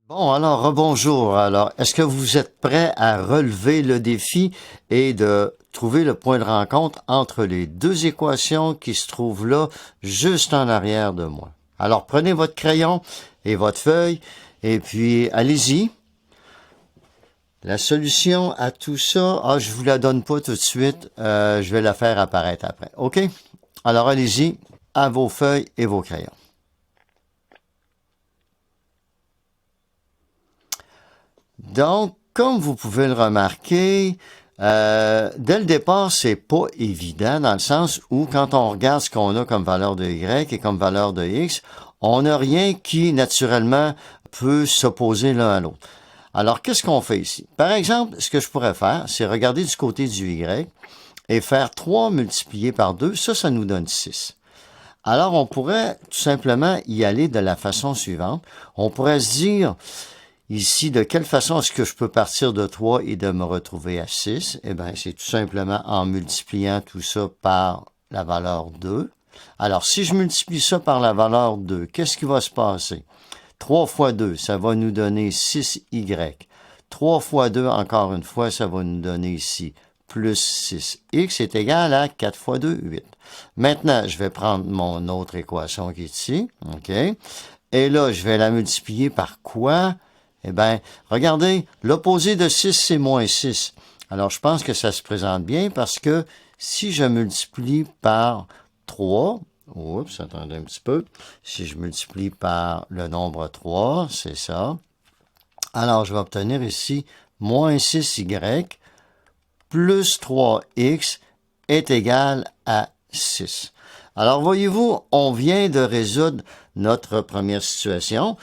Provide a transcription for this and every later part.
Bon, alors, rebonjour. Alors, est-ce que vous êtes prêt à relever le défi et de trouver le point de rencontre entre les deux équations qui se trouvent là, juste en arrière de moi? Alors, prenez votre crayon et votre feuille et puis allez-y. La solution à tout ça, je vous la donne pas tout de suite, je vais la faire apparaître après. OK? Alors, allez-y, à vos feuilles et vos crayons. Donc, comme vous pouvez le remarquer, dès le départ, c'est pas évident dans le sens où quand on regarde ce qu'on a comme valeur de y et comme valeur de x, on n'a rien qui naturellement peut s'opposer l'un à l'autre. Alors, qu'est-ce qu'on fait ici? Par exemple, ce que je pourrais faire, c'est regarder du côté du y et faire 3 multiplié par 2, ça nous donne 6. Alors, on pourrait tout simplement y aller de la façon suivante. On pourrait se dire, ici, de quelle façon est-ce que je peux partir de 3 et de me retrouver à 6? Eh bien, c'est tout simplement en multipliant tout ça par la valeur 2. Alors, si je multiplie ça par la valeur 2, qu'est-ce qui va se passer? 3 fois 2, ça va nous donner 6y. 3 fois 2, encore une fois, ça va nous donner ici plus 6x est égal à 4 fois 2, 8. Maintenant, je vais prendre mon autre équation qui est ici. OK? Et là, je vais la multiplier par quoi? Eh bien, regardez, l'opposé de 6, c'est moins 6. Alors, je pense que ça se présente bien parce que si je multiplie par 3, oups, attendez un petit peu, si je multiplie par le nombre 3, c'est ça, alors je vais obtenir ici moins 6y plus 3x est égal à 6. Alors, voyez-vous, on vient de résoudre notre première situation.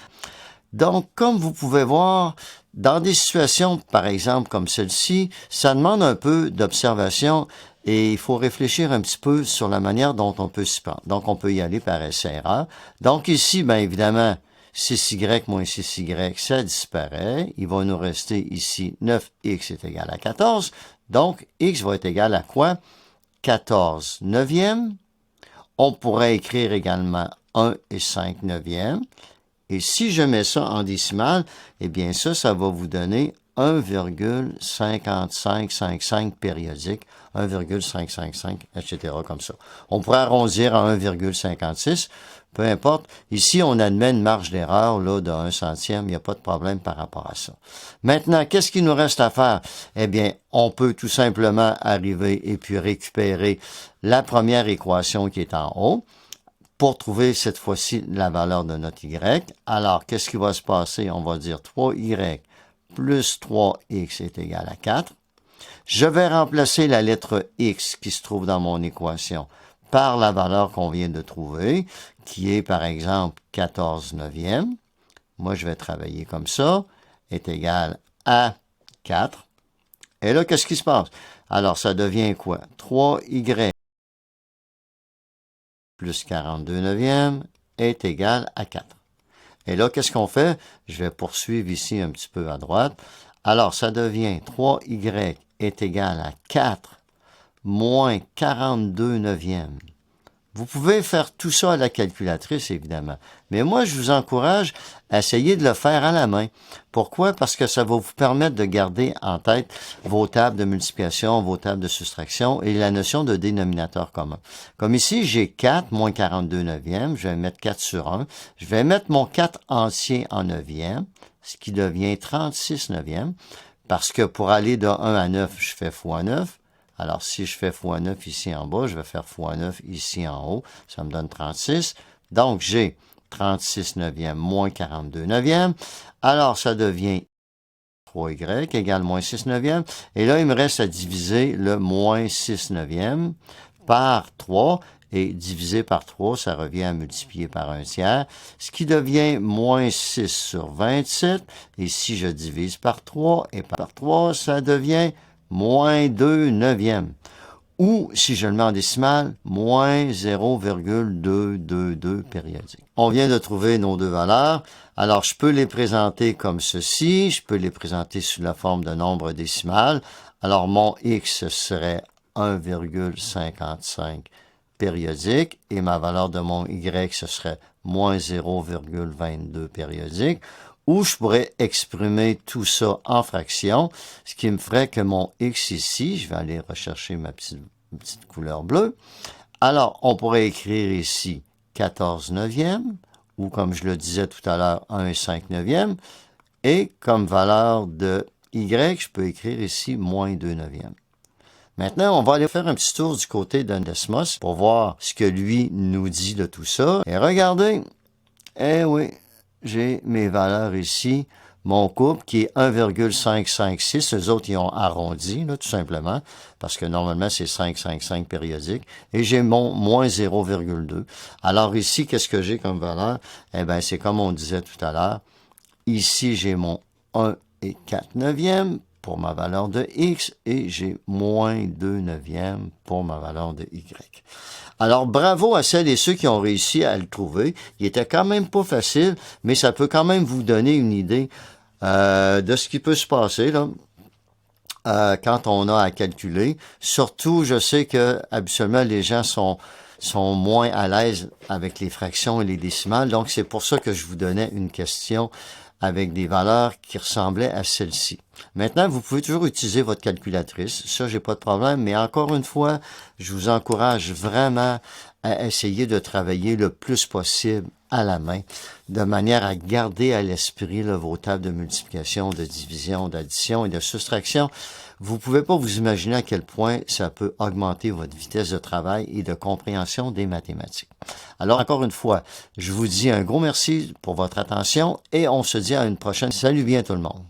Donc, comme vous pouvez voir, dans des situations, par exemple, comme celle-ci, ça demande un peu d'observation et il faut réfléchir un petit peu sur la manière dont on peut s'y prendre. Donc, on peut y aller par essai-erreur. Donc, ici, bien évidemment, 6y moins 6y, ça disparaît. Il va nous rester ici 9x est égal à 14. Donc, x va être égal à quoi? 14 neuvièmes. On pourrait écrire également 1 et 5 neuvièmes. Et si je mets ça en décimale, eh bien ça va vous donner 1,5555 périodique, 1,555, etc., comme ça. On pourrait arrondir à 1,56, peu importe. Ici, on admet une marge d'erreur là de 1 centième, il n'y a pas de problème par rapport à ça. Maintenant, qu'est-ce qu'il nous reste à faire? Eh bien, on peut tout simplement arriver et puis récupérer la première équation qui est en haut pour trouver cette fois-ci la valeur de notre y. Alors, qu'est-ce qui va se passer? On va dire 3y plus 3x est égal à 4. Je vais remplacer la lettre x qui se trouve dans mon équation par la valeur qu'on vient de trouver, qui est par exemple 14 neuvième. Moi, je vais travailler comme ça, est égal à 4. Et là, qu'est-ce qui se passe? Alors, ça devient quoi? 3y plus 42 neuvièmes est égal à 4. Et là, qu'est-ce qu'on fait? Je vais poursuivre ici un petit peu à droite. Alors, ça devient 3y est égal à 4 moins 42 neuvièmes. Vous pouvez faire tout ça à la calculatrice, évidemment. Mais moi, je vous encourage à essayer de le faire à la main. Pourquoi? Parce que ça va vous permettre de garder en tête vos tables de multiplication, vos tables de soustraction et la notion de dénominateur commun. Comme ici, j'ai 4 moins 42 neuvièmes. Je vais mettre 4 sur 1. Je vais mettre mon 4 entier en neuvième, ce qui devient 36 neuvièmes. Parce que pour aller de 1 à 9, je fais fois 9. Alors, si je fais x9 ici en bas, je vais faire x9 ici en haut. Ça me donne 36. Donc, j'ai 36 neuvièmes moins 42 neuvièmes. Alors, ça devient 3y égale moins 6 neuvièmes. Et là, il me reste à diviser le moins 6 neuvièmes par 3. Et divisé par 3, ça revient à multiplier par un tiers, ce qui devient moins 6 sur 27. Et si je divise par 3 et par 3, ça devient moins 2 neuvièmes. Ou, si je le mets en décimale, moins 0,222 périodique. On vient de trouver nos deux valeurs. Alors, je peux les présenter comme ceci. Je peux les présenter sous la forme de nombre décimal. Alors, mon x serait 1,55 périodique et ma valeur de mon y, ce serait moins 0,22 périodique. Ou je pourrais exprimer tout ça en fractions, ce qui me ferait que mon x ici, je vais aller rechercher ma petite couleur bleue. Alors, on pourrait écrire ici 14 neuvièmes, ou comme je le disais tout à l'heure, 1,5 neuvième. Et comme valeur de y, je peux écrire ici moins 2 neuvièmes. Maintenant, on va aller faire un petit tour du côté d'Endesmos pour voir ce que lui nous dit de tout ça. Et regardez, eh oui, j'ai mes valeurs ici. Mon couple qui est 1,556, eux autres, ils ont arrondi, là, tout simplement, parce que normalement, c'est 5,55 périodique. Et j'ai mon moins 0,2. Alors ici, qu'est-ce que j'ai comme valeur? Eh bien, c'est comme on disait tout à l'heure. Ici, j'ai mon 1 et 4 neuvièmes pour ma valeur de x et j'ai moins 2 neuvièmes pour ma valeur de y. Alors, bravo à celles et ceux qui ont réussi à le trouver. Il était quand même pas facile, mais ça peut quand même vous donner une idée de ce qui peut se passer là, quand on a à calculer. Surtout, je sais que habituellement, les gens sont moins à l'aise avec les fractions et les décimales. Donc, c'est pour ça que je vous donnais une question avec des valeurs qui ressemblaient à celle-ci. Maintenant, vous pouvez toujours utiliser votre calculatrice. Ça, j'ai pas de problème. Mais encore une fois, je vous encourage vraiment à essayer de travailler le plus possible à la main, de manière à garder à l'esprit vos tables de multiplication, de division, d'addition et de soustraction. Vous pouvez pas vous imaginer à quel point ça peut augmenter votre vitesse de travail et de compréhension des mathématiques. Alors, encore une fois, je vous dis un gros merci pour votre attention et on se dit à une prochaine. Salut bien tout le monde.